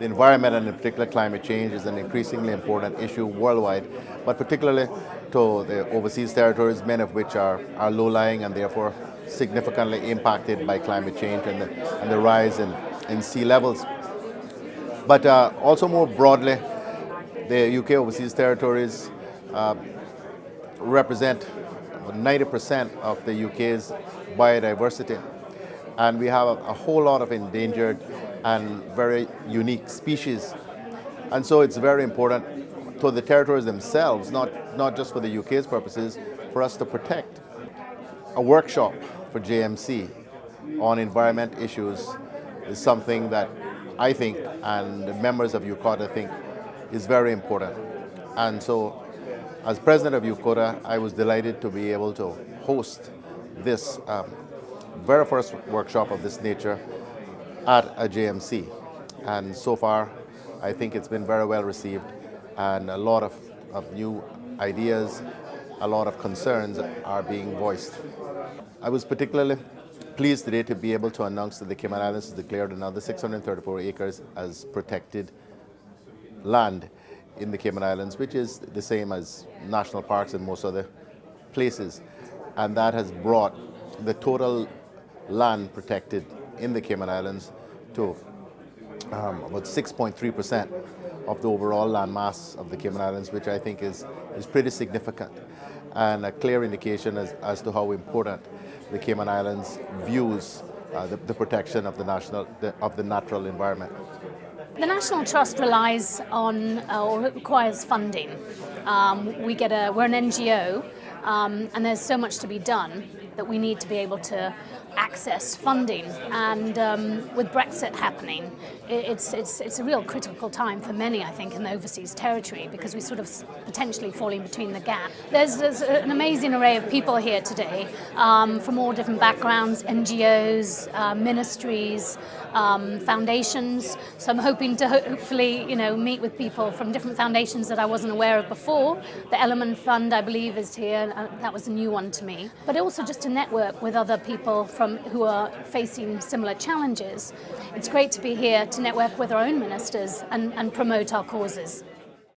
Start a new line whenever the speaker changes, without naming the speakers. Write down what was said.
the environment and in particular climate change is an increasingly important issue worldwide, but particularly to the overseas territories, many of which are low-lying and therefore significantly impacted by climate change and the rise in sea levels. But also more broadly, the UK overseas territories represent 90% of the UK's biodiversity. And we have a whole lot of endangered and very unique species. And so it's very important to the territories themselves, not just for the UK's purposes, for us to protect. A workshop for JMC on environment issues is something that I think and the members of UKOTA think is very important. And so as president of UKOTA, I was delighted to be able to host this very first workshop of this nature at a JMC. And so far, I think it's been very well received, and a lot of new ideas, a lot of concerns are being voiced. I was particularly pleased today to be able to announce that the Cayman Islands has declared another 634 acres as protected land in the Cayman Islands, which is the same as national parks in most other places. And that has brought the total land protected in the Cayman Islands to about 6.3% of the overall land mass of the Cayman Islands, which I think is pretty significant and a clear indication as to how important the Cayman Islands views the protection of the natural environment.
The National Trust relies on or requires funding. We're an NGO, and there's so much to be done that we need to be able to access funding. And with Brexit happening, it's a real critical time for many, I think, in the overseas territory, because we sort of potentially fall in between the gap. There's an amazing array of people here today from all different backgrounds, NGOs, ministries, foundations. So I'm hoping to hopefully, meet with people from different foundations that I wasn't aware of before. The Element Fund, I believe, is here. That was a new one to me. But also just to network with other people who are facing similar challenges. It's great to be here to network with our own ministers and promote our causes.